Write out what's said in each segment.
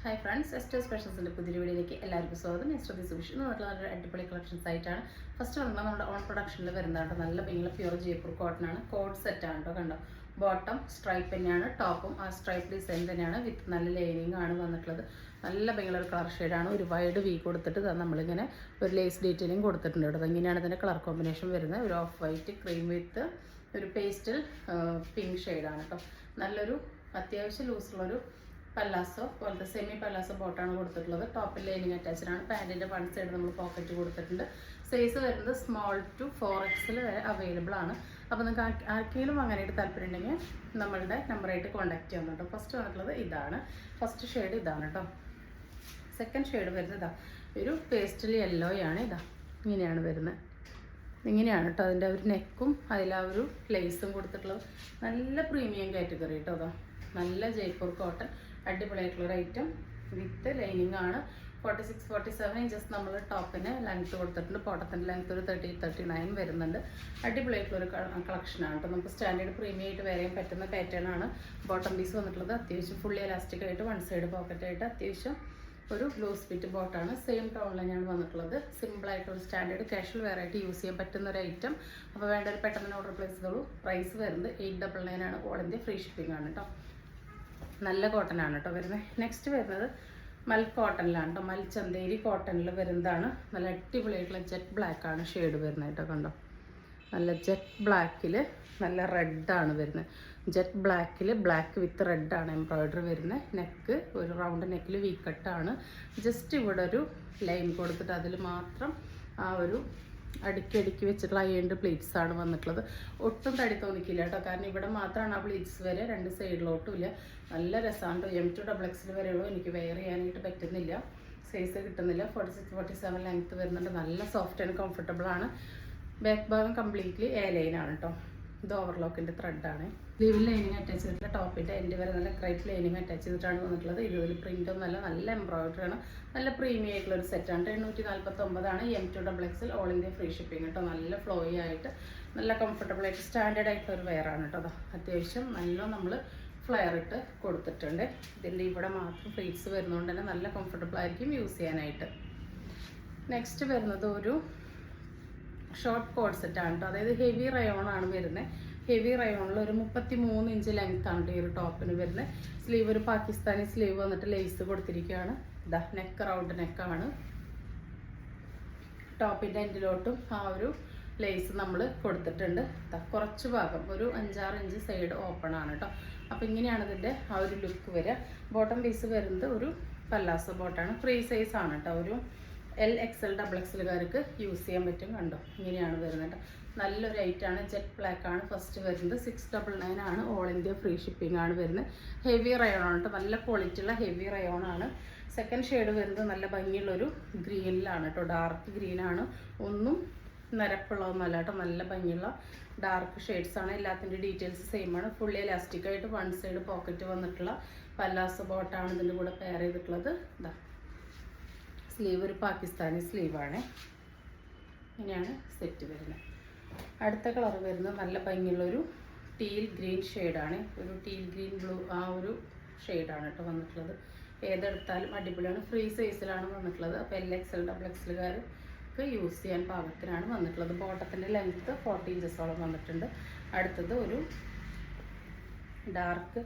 Hi friends, ester സ്പെഷ്യൽസിൻ്റെ പുതിയ വീഡിയോയിലേക്ക് എല്ലാവർക്കും സ്വാഗതം. ഞാൻ ശ്രുതി സുഭിഷ്. നല്ല അടിപൊളി കളക്ഷൻസ് ആയിട്ടാണ് ഫസ്റ്റ് വന്നത്. നമ്മുടെ ഓൺ പ്രൊഡക്ഷനിൽ വരുന്നതാണ്. നല്ല ഭംഗിയുള്ള പ്യൂർ ജയ്പൂർ കോട്ടൺ ആണ്. കോഡ് സെറ്റ് ആണ് കേട്ടോ. കണ്ടോ, ബോട്ടം സ്ട്രൈപ്പ് തന്നെയാണ്, ടോപ്പും ആ സ്ട്രൈപ്പ് ഡിസൈൻ തന്നെയാണ്, വിത്ത് നല്ല ലൈനിങ് ആണ് വന്നിട്ടുള്ളത്. നല്ല ഭംഗിയുള്ള ഒരു കളർ ഷെയ്ഡാണ്. ഒരു വൈഡ് വി കൊടുത്തിട്ട് നമ്മളിങ്ങനെ ഒരു ലേസ് ഡീറ്റെയിലിംഗ് കൊടുത്തിട്ടുണ്ട് കേട്ടോ. ഇങ്ങനെയാണ് ഇതിൻ്റെ കളർ കോമ്പിനേഷൻ വരുന്നത്. ഒരു ഓഫ് വൈറ്റ് ക്രീം വിത്ത് ഒരു പേസ്റ്റൽ പിങ്ക് ഷെയ്ഡാണ് കേട്ടോ. നല്ലൊരു അത്യാവശ്യം ലൂസുള്ളൊരു പല്ലാസോ പോലത്തെ സെമി പല്ലാസോ ബോട്ടാണ് കൊടുത്തിട്ടുള്ളത്. ടോപ്പിൽ ലൈനിങ് അറ്റാച്ച്ഡ് ആണ്. പാൻറ്റിൻ്റെ വൺ സൈഡ് നമ്മൾ പോക്കറ്റ് കൊടുത്തിട്ടുണ്ട്. സൈസ് വരുന്നത് സ്മോൾ ടു 4XL വരെ അവൈലബിൾ ആണ്. അപ്പോൾ നിങ്ങൾക്ക് ആർക്കെങ്കിലും വാങ്ങാനായിട്ട് താല്പര്യം ഉണ്ടെങ്കിൽ നമ്മളുടെ നമ്പറായിട്ട് കോൺടാക്ട് ചെയ്യാൻ കേട്ടോ. ഫസ്റ്റ് വന്നിട്ടുള്ളത് ഇതാണ്. ഫസ്റ്റ് ഷെയ്ഡ് ഇതാണ് കേട്ടോ. സെക്കൻഡ് ഷെയ്ഡ് വരുന്നത് ഇതാ, ഒരു പേസ്റ്റൽ യെല്ലോയാണ്. ഇതാ ഇങ്ങനെയാണ് വരുന്നത്. ഇങ്ങനെയാണ് കേട്ടോ അതിൻ്റെ ഒരു നെക്കും അതിലാ ഒരു ലേസും കൊടുത്തിട്ടുള്ളത്. നല്ല പ്രീമിയം കാറ്റഗറി കേട്ടോ. അതാ നല്ല ജയ്പൂർ കോട്ടൺ അടിപൊളിയായിട്ടുള്ളൊരു ഐറ്റം വിത്ത് ലൈനിങ് ആണ്. 46-47 ഇഞ്ചസ് നമ്മൾ ടോപ്പിന് ലെങ്ത്ത് കൊടുത്തിട്ടുണ്ട്. ബോട്ടത്തിൻ്റെ ലെങ്ത്ത് ഒരു 30-39 വരുന്നുണ്ട്. അടിപൊളിയായിട്ടുള്ളൊരു കളക്ഷനാണ് കേട്ടോ. നമുക്ക് സ്റ്റാൻഡേർഡ് പ്രീമിയം ആയിട്ട് വരാൻ പറ്റുന്ന പാറ്റേൺ ആണ്. ബോട്ടം പീസ് വന്നിട്ടുള്ളത് അത്യാവശ്യം ഫുള്ളി എലാസ്റ്റിക് ആയിട്ട് വൺ സൈഡ് പോക്കറ്റായിട്ട് അത്യാവശ്യം ഒരു ലൂസ് ഫിറ്റ് ബോട്ടാണ്. സെയിം ടോണിൽ തന്നെയാണ് വന്നിട്ടുള്ളത്. സിമ്പിളായിട്ടൊരു സ്റ്റാൻഡേർഡ് കാഷ്വൽ വെയർ ആയിട്ട് യൂസ് ചെയ്യാൻ പറ്റുന്ന ഒരു ഐറ്റം. അപ്പോൾ വേണ്ട ഒരു പെട്ടെന്ന് ഓർഡർ പ്ലേസ് ചെയ്തോളൂ. പ്രൈസ് വരുന്നത് 899 ആണ്. ഓൾ ഇന്ത്യ ഫ്രീ ഷിപ്പിംഗ് ആണ് കേട്ടോ. നല്ല കോട്ടൺ ആണ് കേട്ടോ വരുന്നത്. നെക്സ്റ്റ് വരുന്നത് മൽ കോട്ടണിലാണ് കേട്ടോ. മൽ ചന്തേരി കോട്ടണിൽ വരുന്നതാണ്. നല്ല അടിപൊളിയായിട്ടുള്ള ജെറ്റ് ബ്ലാക്ക് ആണ് ഷെയ്ഡ് വരുന്നത് കേട്ടോ. കണ്ടോ, നല്ല ജെറ്റ് ബ്ലാക്കിൽ നല്ല റെഡാണ് വരുന്നത്. ജെറ്റ് ബ്ലാക്കിൽ ബ്ലാക്ക് വിത്ത് റെഡാണ് എംബ്രോയിഡറി വരുന്നത്. നെക്ക് ഒരു റൗണ്ട് നെക്കിൽ വി കട്ടാണ്. ജസ്റ്റ് ഇവിടെ ഒരു ലൈൻ കൊടുത്തിട്ട് അതിൽ മാത്രം ആ ഒരു അടുക്കി വെച്ചിട്ടുള്ള അയേൺഡ് പ്ലീറ്റ്സ് ആണ് വന്നിട്ടുള്ളത്. ഒട്ടും തടി തോന്നിക്കില്ല കേട്ടോ. കാരണം ഇവിടെ മാത്രമാണ് ആ പ്ലീറ്റ്സ് വരെ, രണ്ട് സൈഡിലോട്ടും ഇല്ല. നല്ല രസമാണ്. M2XXL വരെയുള്ളൂ. എനിക്ക് വെയർ ചെയ്യാനായിട്ട് പറ്റുന്നില്ല, സൈസ് കിട്ടുന്നില്ല. 46-47 ലെങ്ത്ത് വരുന്നുണ്ട്. നല്ല സോഫ്റ്റ് ആൻഡ് കംഫർട്ടബിൾ ആണ്. ബാക്ക് ഭാഗം കംപ്ലീറ്റ്ലി എ ലൈനാണ് കേട്ടോ. ഇത് ഓവർലോക്കിൻ്റെ ത്രെഡാണ്. ലീവിൽ ലൈനിങ് അറ്റാച്ച് ചെയ്തിട്ടുള്ള ടോപ്പിൻ്റെ എൻഡ് വരെ നല്ല ക്രൈപ്പ് ലൈനിങ് അറ്റാച്ച് ചെയ്തിട്ടാണ് വന്നിട്ടുള്ളത്. ഇതിൽ പ്രിൻ്റും നല്ല എംബ്രോയിഡറി ആണ്. നല്ല പ്രീമിയം ആയിട്ടുള്ള ഒരു സെറ്റാണ്. 849 ആണ്. M2XXL all India free shipping കേട്ടോ. നല്ല ഫ്ലോയി ആയിട്ട് നല്ല കംഫർട്ടബിൾ ആയിട്ട് സ്റ്റാൻഡേർഡ് ആയിട്ടുള്ള ഒരു വെയർ ആണ് കേട്ടോ. അത്യാവശ്യം നല്ല നമ്മൾ ഫ്ലെയർ ഇട്ട് കൊടുത്തിട്ടുണ്ട്. ഇതിൻ്റെ ഇവിടെ മാത്രം പ്ലീറ്റ്സ് വരുന്നതുകൊണ്ട് തന്നെ നല്ല കംഫർട്ടബിൾ ആയിരിക്കും യൂസ് ചെയ്യാനായിട്ട്. നെക്സ്റ്റ് വരുന്നത് ഒരു ഷോർട്ട് കോഡ് സെറ്റാണ് കേട്ടോ. അതായത് ഹെവി റയോൺ ആണ് വരുന്നത്. ഹെവി റയോണിൽ ഒരു 33 ഇഞ്ച് ലെങ്ത് ആണ് ഈ ഒരു ടോപ്പിന് വരുന്നത്. സ്ലീവ് ഒരു പാകിസ്ഥാനി സ്ലീവ് വന്നിട്ട് ലേസ് കൊടുത്തിരിക്കുകയാണ്. ഇതാ നെക്ക് റൗണ്ട് നെക്കാണ്. ടോപ്പിൻ്റെ എൻഡിലോട്ടും ആ ഒരു ലേസ് നമ്മൾ കൊടുത്തിട്ടുണ്ട്. കുറച്ച് ഭാഗം ഒരു 5-6 ഇഞ്ച് സൈഡ് ഓപ്പൺ ആണ് കേട്ടോ. അപ്പോൾ ഇങ്ങനെയാണ് ഇതിൻ്റെ ആ ഒരു ലുക്ക് വരിക. ബോട്ടം പീസ് വരുന്നത് ഒരു പല്ലാസോ ബോട്ടാണ്. ഫ്രീ സൈസ് ആണ് കേട്ടോ. ഒരു LXL XXLകാർക്ക് യൂസ് ചെയ്യാൻ പറ്റും. കണ്ടോ, ഇങ്ങനെയാണ് വരുന്നത് കേട്ടോ. നല്ലൊരു ഐറ്റാണ്. ജെറ്റ് ബ്ലാക്ക് ആണ് ഫസ്റ്റ് വരുന്നത്. 699 ആണ്. ഓൾ ഇന്ത്യ ഫ്രീ ഷിപ്പിംഗ് ആണ് വരുന്നത്. ഹെവി റയോൺ ആണ് കേട്ടോ. നല്ല ക്വാളിറ്റി ഉള്ള ഹെവി റയോൺ ആണ്. സെക്കൻഡ് ഷെയ്ഡ് വരുന്നത് നല്ല ഭംഗിയുള്ളൊരു ഗ്രീനിലാണ് കേട്ടോ. ഡാർക്ക് ഗ്രീനാണ്. ഒന്നും നിരപ്പുള്ളതൊന്നുമല്ല കേട്ടോ. നല്ല ഭംഗിയുള്ള ഡാർക്ക് ഷെയ്ഡ്സ് ആണ്. എല്ലാത്തിൻ്റെ ഡീറ്റെയിൽസ് സെയിം ആണ്. ഫുള്ളി എലാസ്റ്റിക് ആയിട്ട് വൺ സൈഡ് പോക്കറ്റ് വന്നിട്ടുള്ള പല്ലാസോ ബോട്ടാണ് ഇതിൻ്റെ കൂടെ പെയർ ചെയ്തിട്ടുള്ളത്. ഇതാ സ്ലീവ് ഒരു പാകിസ്ഥാനി സ്ലീവാണ്. ഇങ്ങനെയാണ് സെറ്റ് വരുന്നത്. അടുത്ത കളർ വരുന്നത് നല്ല ഭംഗിയുള്ളൊരു ടീൽ ഗ്രീൻ ഷെയ്ഡാണ്. ഒരു ടീൽ ഗ്രീൻ ബ്ലൂ ആ ഒരു ഷെയ്ഡാണ് കേട്ടോ വന്നിട്ടുള്ളത്. ഏതെടുത്താലും അടിപൊളിയാണ്. ഫ്രീ സൈസിലാണ് വന്നിട്ടുള്ളത്. അപ്പോൾ LXL XXLകാർക്ക് യൂസ് ചെയ്യാൻ പാകത്തിനാണ് വന്നിട്ടുള്ളത്. ബോട്ടത്തിൻ്റെ ലെങ്ത്ത് 40 ഇഞ്ചസോളം വന്നിട്ടുണ്ട്. അടുത്തത് ഒരു ഡാർക്ക്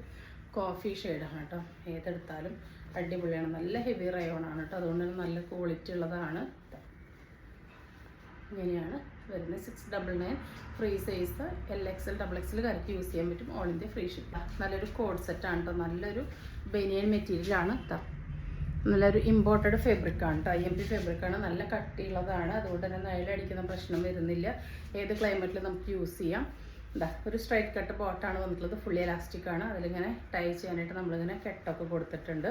കോഫി ഷെയ്ഡാണ് കേട്ടോ. ഏതെടുത്താലും അടിപൊളിയാണ്. നല്ല ഹെവി റയോൺ ആണ് കേട്ടോ. അതുകൊണ്ട് തന്നെ നല്ല ക്വാളിറ്റി ഉള്ളതാണ്. ഇങ്ങനെയാണ് വരുന്നത്. 699 ഫ്രീ സൈസ്. LXL XXLകാർക്ക് യൂസ് ചെയ്യാൻ പറ്റും. All India free ship. നല്ലൊരു കോഡ് സെറ്റാണ് കേട്ടോ. നല്ലൊരു ബനിയൻ മെറ്റീരിയലാണ് കേട്ടോ. നല്ലൊരു ഇമ്പോർട്ടഡ് ഫാബ്രിക്കാണ് കേട്ടോ. IMP ഫാബ്രിക്കാണ്. നല്ല കട്ടിയുള്ളതാണ്. അതുകൊണ്ട് തന്നെ നൈലടിക്കുന്ന പ്രശ്നം വരുന്നില്ല. ഏത് ക്ലൈമറ്റിലും നമുക്ക് യൂസ് ചെയ്യാം. എന്താ ഒരു സ്ട്രൈറ്റ് കട്ട് ബോട്ടാണ് വന്നിട്ടുള്ളത്. ഫുള്ളി എലാസ്റ്റിക് ആണ്. അതിലിങ്ങനെ ടൈ ചെയ്യാനായിട്ട് നമ്മളിങ്ങനെ കെട്ടൊക്കെ കൊടുത്തിട്ടുണ്ട്.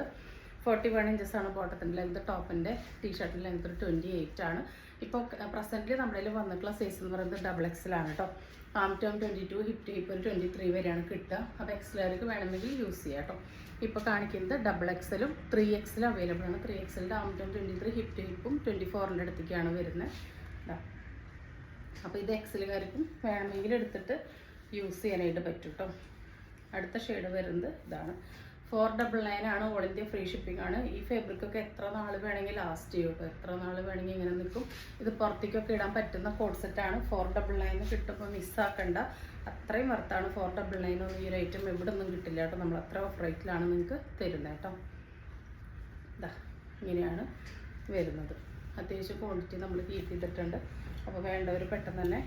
41 ഇഞ്ചസാണ് ബോട്ടത്തിൻ്റെ ലെങ്ത്. ടോപ്പിൻ്റെ ടീഷർട്ടിൻ്റെ ലെങ്ത് ഒരു 28 ആണ്. ഇപ്പോൾ പ്രസൻ്റ്ലി നമ്മുടെ വന്നിട്ടുള്ള സൈസ് എന്ന് പറയുന്നത് XXL ആണ് കേട്ടോ. ആം ടേം 22, ഹിപ്പ് ടു ഹിപ്പ് ഒരു 23 വരെയാണ് കിട്ടുക. അപ്പോൾ XLകാർക്ക് വേണമെങ്കിൽ യൂസ് ചെയ്യാം കേട്ടോ. ഇപ്പോൾ കാണിക്കുന്നത് XXLും 3XL അവൈലബിൾ ആണ്. 3XLൻ്റെ ആം ടേം 23, ഹിപ്പ് ടു ഹിപ്പും 24ൻ്റെ അടുത്തേക്കാണ് വരുന്നത്. അപ്പോൾ ഇത് XLകാർക്കും വേണമെങ്കിൽ എടുത്തിട്ട് യൂസ് ചെയ്യാനായിട്ട് പറ്റും കേട്ടോ. അടുത്ത ഷെയ്ഡ് വരുന്നത് ഇതാണ്. 499 ആണ്. ഓൾ ഇന്ത്യ ഫ്രീ ഷിപ്പിംഗ് ആണ്. ഈ ഫാബ്രിക്കൊക്കെ എത്ര നാൾ വേണമെങ്കിൽ ലാസ്റ്റ് ചെയ്യും കേട്ടോ, എത്ര നാൾ വേണമെങ്കിൽ ഇങ്ങനെ നിൽക്കും. ഇത് പുറത്തേക്കൊക്കെ ഇടാൻ പറ്റുന്ന കോഡ് സെറ്റാണ്. 499 കിട്ടുമ്പോൾ മിസ്സാക്കണ്ട, അത്രയും വർത്താണ്. 499 ഒന്നും ഈ ഒരു ഐറ്റം എവിടെ ഒന്നും കിട്ടില്ല കേട്ടോ, നമ്മൾ അത്ര ഓഫ് റേറ്റിലാണ് നിങ്ങൾക്ക് തരുന്നത് കേട്ടോ. ഇതാ ഇങ്ങനെയാണ് വരുന്നത്. അത്യാവശ്യം ക്വാണ്ടിറ്റി നമ്മൾ കീപ്പ് ചെയ്തിട്ടുണ്ട്. അപ്പോൾ വേണ്ടവർ പെട്ടെന്ന് തന്നെ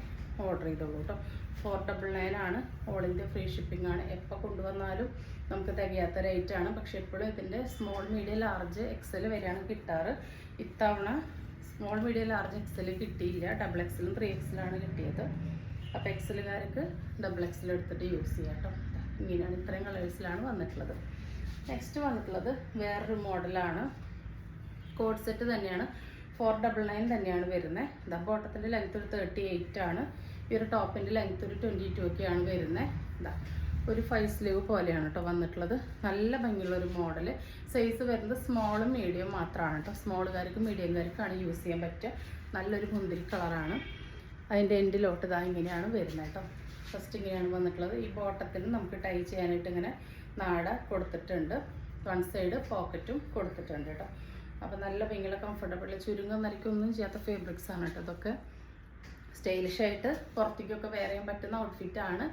ഓർഡർ ചെയ്തോളൂ കേട്ടോ. 499 ആണ്. ഓൾ ഇന്ത്യ ഫ്രീ ഷിപ്പിംഗ് ആണ്. എപ്പോൾ കൊണ്ടുവന്നാലും നമുക്ക് തികയാത്ത റേറ്റാണ്. പക്ഷെ എപ്പോഴും ഇതിൻ്റെ സ്മോൾ മീഡിയം ലാർജ് എക്സൽ വരെയാണ് കിട്ടാറ്. ഇത്തവണ സ്മോൾ മീഡിയം ലാർജ് എക്സൽ കിട്ടിയില്ല, ഡബിൾ എക്സലും 3XL കിട്ടിയത്. അപ്പോൾ എക്സലുകാർക്ക് ഡബിൾ എക്സൽ എടുത്തിട്ട് യൂസ് ചെയ്യാം കേട്ടോ. ഇങ്ങനെയാണ്, ഇത്രയും കളേഴ്സിലാണ് വന്നിട്ടുള്ളത്. നെക്സ്റ്റ് വന്നിട്ടുള്ളത് വേറൊരു മോഡലാണ്. കോഡ് സെറ്റ് തന്നെയാണ്, 499 തന്നെയാണ് വരുന്നത്. ഇതാ ബോട്ടത്തിൻ്റെ ലെങ്ത് ഒരു 38 ആണ്. ഈ ഒരു ടോപ്പിൻ്റെ ലെങ്ത് ഒരു 22 ഒക്കെയാണ് വരുന്നത്. ഇതാ ഒരു 5 സ്ലീവ് പോലെയാണ് കേട്ടോ വന്നിട്ടുള്ളത്. നല്ല ഭംഗിയുള്ളൊരു മോഡൽ. സൈസ് വരുന്നത് സ്മോളും മീഡിയം മാത്രമാണ് കേട്ടോ. സ്മോളുകാർക്കും മീഡിയംകാർക്കാണ് യൂസ് ചെയ്യാൻ പറ്റുക. നല്ലൊരു മുന്തിരി കളറാണ്. അതിൻ്റെ എൻഡിലോട്ട് ഇതാ ഇങ്ങനെയാണ് വരുന്നത് കേട്ടോ. ഫസ്റ്റ് ഇങ്ങനെയാണ് വന്നിട്ടുള്ളത്. ഈ ബോട്ടത്തിന് നമുക്ക് ടൈ ചെയ്യാനായിട്ട് ഇങ്ങനെ നാട കൊടുത്തിട്ടുണ്ട്. വൺ സൈഡ് പോക്കറ്റും കൊടുത്തിട്ടുണ്ട് കേട്ടോ. അപ്പോൾ നല്ല ഭയങ്കര കംഫർട്ടബിൾ, ചുരുങ്ങും നരിക്കൊന്നും ചെയ്യാത്ത ഫാബ്രിക്സ് ആണ് കേട്ടോ. ഇതൊക്കെ സ്റ്റൈലിഷായിട്ട് പുറത്തേക്കൊക്കെ വെയർ ചെയ്യാൻ പറ്റുന്ന ഔട്ട്ഫിറ്റാണ്.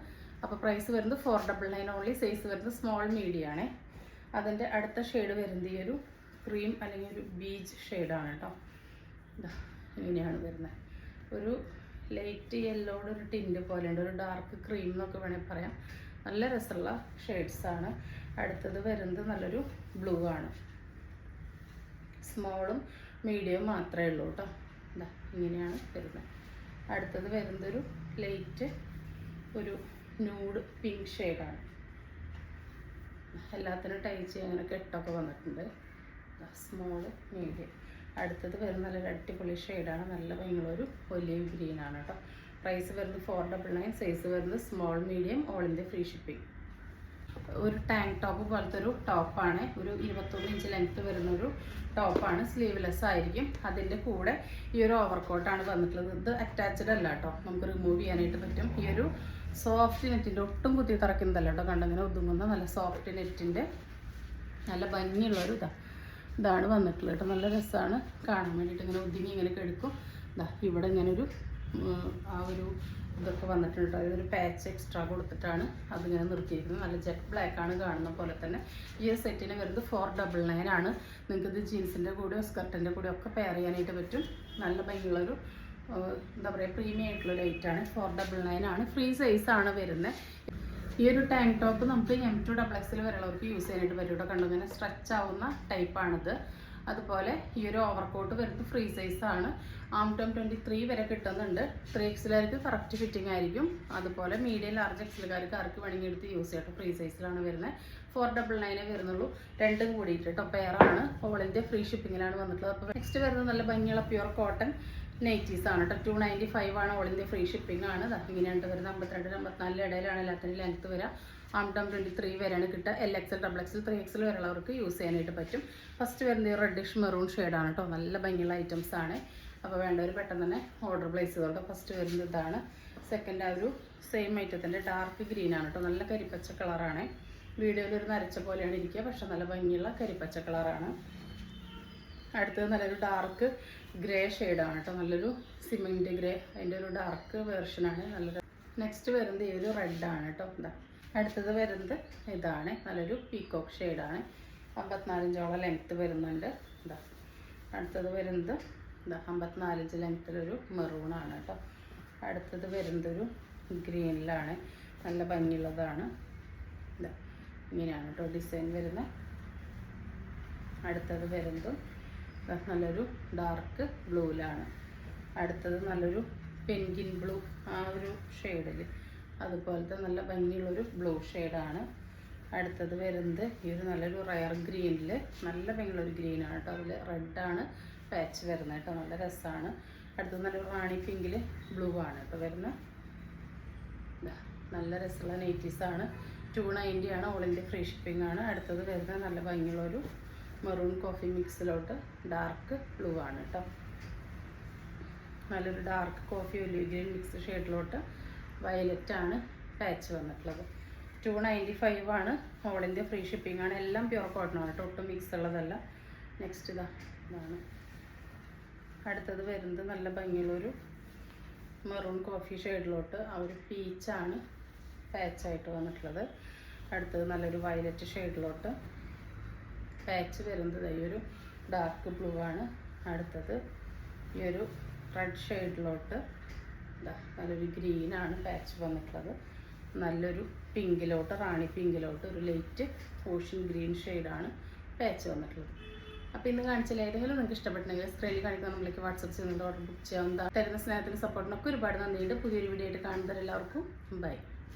അപ്പോൾ പ്രൈസ് വരുന്നത് 499 ഓൺലി. സൈസ് വരുന്നത് സ്മോൾ മീഡിയം ആണ്. അതിൻ്റെ അടുത്ത ഷെയ്ഡ് വരുന്നത് ഈ ഒരു ക്രീം അല്ലെങ്കിൽ ഒരു ബീച്ച് ഷെയ്ഡാണ് കേട്ടോ. ഇങ്ങനെയാണ് വരുന്നത്. ഒരു ലൈറ്റ് യെല്ലോയുടെ ഒരു ടിൻറ്റ് പോലെയുണ്ട്, ഒരു ഡാർക്ക് ക്രീം എന്നൊക്കെ വേണമെങ്കിൽ പറയാം. നല്ല രസമുള്ള ഷെയ്ഡ്സാണ്. അടുത്തത് വരുന്നത് നല്ലൊരു ബ്ലൂ ആണ്. സ്മോളും മീഡിയം മാത്രമേ ഉള്ളൂ കേട്ടോ. ഇങ്ങനെയാണ് വരുന്നത്. അടുത്തത് വരുന്നതൊരു ലൈറ്റ് ഒരു ന്യൂഡ് പിങ്ക് ഷെയ്ഡാണ്. എല്ലാത്തിനും ടൈ ചെയ്യാൻ അങ്ങനെ കെട്ടൊക്കെ വന്നിട്ടുണ്ട്. Small medium. അടുത്തത് വരുന്ന നല്ലൊരു അടിപൊളി ഷെയ്ഡാണ്. നല്ല ഭംഗിയുള്ളൊരു ഒലിവ് ഗ്രീനാണ് കേട്ടോ. പ്രൈസ് വരുന്നത് 499. സൈസ് വരുന്നത് small medium. All India free shipping. ഒരു ടാങ്ക് ടോപ്പ് പോലത്തെ ഒരു ടോപ്പാണ്. ഒരു 21 ഇഞ്ച് ലെങ്ത്ത് വരുന്നൊരു ടോപ്പാണ്. സ്ലീവ്ലെസ് ആയിരിക്കും. അതിൻ്റെ കൂടെ ഈ ഒരു ഓവർകോട്ടാണ് വന്നിട്ടുള്ളത്. ഇത് അറ്റാച്ച്ഡ് അല്ല കേട്ടോ, നമുക്ക് റിമൂവ് ചെയ്യാനായിട്ട് പറ്റും. ഈ ഒരു സോഫ്റ്റ് നെറ്റിൻ്റെ ഒട്ടും കുത്തി തറയ്ക്കുന്നതല്ല കേട്ടോ. കണ്ടിങ്ങനെ ഒതുങ്ങുന്ന നല്ല സോഫ്റ്റ് നെറ്റിൻ്റെ നല്ല ഭംഗിയുള്ളൊരു ഇതാണ് വന്നിട്ടുള്ളത് കേട്ടോ. നല്ല രസമാണ് കാണാൻ വേണ്ടിയിട്ട്. ഇങ്ങനെ ഒതുങ്ങി ഇങ്ങനെ കിടക്കും. ഇവിടെ ഇങ്ങനെ ഒരു ആ ഒരു ഇതൊക്കെ വന്നിട്ടുണ്ട് കേട്ടോ. ഇതൊരു പാച്ച് എക്സ്ട്രാ കൊടുത്തിട്ടാണ് അതിങ്ങനെ നിർത്തിയിരിക്കുന്നത്. നല്ല ജെറ്റ് ബ്ലാക്കാണ് കാണുന്ന പോലെ തന്നെ. ഈ ഒരു സെറ്റിന് വരുന്നത് 499 ആണ്. നിങ്ങൾക്കിത് ജീൻസിൻ്റെ കൂടെയോ സ്കർട്ടിൻ്റെ കൂടെയോ ഒക്കെ പെയർ ചെയ്യാനായിട്ട് പറ്റും. നല്ല ഭംഗിയുള്ളൊരു എന്താ പറയുക പ്രീമിയം ആയിട്ടുള്ള ലൈറ്റാണ്. 499 ആണ്. ഫ്രീ സൈസാണ് വരുന്നത്. ഈ ഒരു ടാങ്ക് ടോപ്പ് നമുക്ക് M2 XXL വരെയുള്ളവർക്ക് യൂസ് ചെയ്യാനായിട്ട് പറ്റും കേട്ടോ. കണ്ടു ഇങ്ങനെ സ്ട്രെച്ച് ആവുന്ന ടൈപ്പാണിത്. അതുപോലെ ഈ ഒരു ഓവർകോട്ട് വരുന്നത് ഫ്രീ സൈസാണ്. ആം ടോം 23 വരെ കിട്ടുന്നുണ്ട്. 3XLകാർക്ക് കറക്റ്റ് ഫിറ്റിംഗ് ആയിരിക്കും. അതുപോലെ മീഡിയം ലാർജ് എക്സലുകാർക്ക് ആർക്ക് വേണമെങ്കിൽ എടുത്ത് യൂസ് ചെയ്യാം. ഫ്രീ സൈസിലാണ് വരുന്നത്. 499 വരുന്നുള്ളൂ. രണ്ടും കൂടിയിട്ട് കേട്ടോ. പെയറാണ്. ഓൾ ഇന്ത്യ ഫ്രീ ഷിപ്പിങ്ങിലാണ് വന്നിട്ടുള്ളത്. അപ്പോൾ നെക്സ്റ്റ് വരുന്നത് നല്ല ഭംഗിയുള്ള പ്യുവർ കോട്ടൺ നൈറ്റീസ് ആണ് കേട്ടോ. 295 ആണ്. ഓൾ ഇന്ത്യ ഫ്രീ ഷിപ്പിംഗ് ആണ്. ഇങ്ങനെയാണ് വരുന്നത്. 52 54 ഇടയിലാണ് എല്ലാത്തിനും ലെങ്ത്ത് വരിക. ആം ടോം 23 വരെയാണ് കിട്ടുക. LXL XXL 3XL വരെയുള്ളവർക്ക് യൂസ് ചെയ്യാനായിട്ട് പറ്റും. ഫസ്റ്റ് വരുന്നത് റെഡിഷ് മെറൂൺ ഷെയ്ഡാണ് കേട്ടോ. നല്ല ഭംഗിയുള്ള ഐറ്റംസ് ആണ്. അപ്പോൾ വേണ്ടവർ പെട്ടെന്ന് തന്നെ ഓർഡർ പ്ലേസ് ചെയ്തോളൂ. ഫസ്റ്റ് വരുന്നത് ഇതാണ്. സെക്കൻഡ് ആ ഒരു സെയിം ഐറ്റത്തിൻ്റെ ഡാർക്ക് ഗ്രീൻ ആണ് കേട്ടോ. നല്ല കരിപ്പച്ച കളറാണ്. വീഡിയോയിൽ ഒരു നരച്ച പോലെയാണ് ഇരിക്കുക, പക്ഷെ നല്ല ഭംഗിയുള്ള കരിപ്പച്ച കളറാണ്. അടുത്തത് നല്ലൊരു ഡാർക്ക് ഗ്രേ ഷെയ്ഡാണ് കേട്ടോ. നല്ലൊരു സിമെൻറ്റ് ഗ്രേ, അതിൻ്റെ ഒരു ഡാർക്ക് വേർഷനാണ്. നല്ലൊരു നെക്സ്റ്റ് വരുന്നത് ഈ ഒരു റെഡാണ് കേട്ടോ. അടുത്തത് വരുന്നത് ഇതാണ്. നല്ലൊരു പീക്കോക്ക് ഷെയ്ഡാണ്. 54 ഇഞ്ചോളം ലെങ്ത്ത് വരുന്നുണ്ട്. അടുത്തത് വരുന്നത് 54 ഇഞ്ച് ലെങ്ത്തിലൊരു മെറൂണാണ് കേട്ടോ. അടുത്തത് വരുന്നത് ഒരു ഗ്രീനിലാണ്. നല്ല ഭംഗിയുള്ളതാണ്. ഇങ്ങനെയാണ് കേട്ടോ ഡിസൈൻ വരുന്നത്. അടുത്തത് വരുന്നത് നല്ലൊരു ഡാർക്ക് ബ്ലൂവിലാണ്. അടുത്തത് നല്ലൊരു പെൻഗിൻ ബ്ലൂ, ആ ഒരു ഷെയ്ഡിൽ അതുപോലത്തെ നല്ല ഭംഗിയുള്ളൊരു ബ്ലൂ ഷെയ്ഡാണ്. അടുത്തത് വരുന്നത് ഈ ഒരു നല്ലൊരു റയർ ഗ്രീനിൽ നല്ല ഭംഗിയുള്ളൊരു ഗ്രീനാണ് കേട്ടോ. അതിൽ റെഡാണ് പാച്ച് വരുന്നത് കേട്ടോ. നല്ല രസമാണ്. അടുത്തത് നല്ലൊരു റാണി പിങ്കിൽ ബ്ലൂ ആണ് കേട്ടോ വരുന്നത്. നല്ല രസമുള്ള നൈറ്റീസാണ്. 290 ആണ്. ഓൾ ഇന്ത്യ ഫ്രീ ഷിപ്പിംഗ് ആണ്. അടുത്തത് വരുന്നത് നല്ല ഭംഗിയുള്ളൊരു മെറൂൺ കോഫി മിക്സിലോട്ട് ഡാർക്ക് ബ്ലൂ ആണ് കേട്ടോ. നല്ലൊരു dark coffee olive green mix ഷെയ്ഡിലോട്ട് വയലറ്റാണ് പാച്ച് വന്നിട്ടുള്ളത്. 295 ആണ്. ഓൾ ഇന്ത്യ ഫ്രീ ഷിപ്പിംഗ് ആണ്. എല്ലാം പ്യുവർ കോട്ടൺ ആണ് കേട്ടോ, ഒട്ടും മിക്സ് ഉള്ളതല്ല. നെക്സ്റ്റ് ഇതാണ്. അടുത്തത് വരുന്നത് നല്ല ഭംഗിയുള്ളൊരു മെറൂൺ കോഫി ഷെയ്ഡിലോട്ട് ആ ഒരു പീച്ചാണ് പാച്ചായിട്ട് വന്നിട്ടുള്ളത്. അടുത്തത് നല്ലൊരു വയലറ്റ് ഷെയ്ഡിലോട്ട് പാച്ച് വരുന്നത് ഈ ഒരു ഡാർക്ക് ബ്ലൂ ആണ്. അടുത്തത് ഈ ഒരു റെഡ് ഷെയ്ഡിലോട്ട് നല്ലൊരു ഗ്രീനാണ് പാച്ച് വന്നിട്ടുള്ളത്. നല്ലൊരു പിങ്കിലോട്ട്, റാണി പിങ്കിലോട്ട് ഒരു ലൈറ്റ് ഓഷ്യൻ ഗ്രീൻ ഷെയ്ഡാണ് പാച്ച് വന്നിട്ടുള്ളത്. അപ്പോൾ ഇന്ന് കാണിച്ചാൽ ഏതെങ്കിലും നിങ്ങൾക്ക് ഇഷ്ടപ്പെട്ടുണ്ടെങ്കിൽ സ്ക്രീനിൽ കാണിക്കുന്ന നമ്മൾക്ക് വാട്സപ്പ് ചെയ്യുന്നുണ്ട്, ഓർഡർ ബുക്ക് ചെയ്യാവുന്ന. തരുന്ന സ്നേഹത്തിന് സപ്പോർട്ടിനൊക്കെ ഒരുപാട് നന്ദിയുണ്ട്. പുതിയൊരു വീഡിയോ ആയിട്ട് കാണുന്നവരെല്ലാവർക്കും ബൈ.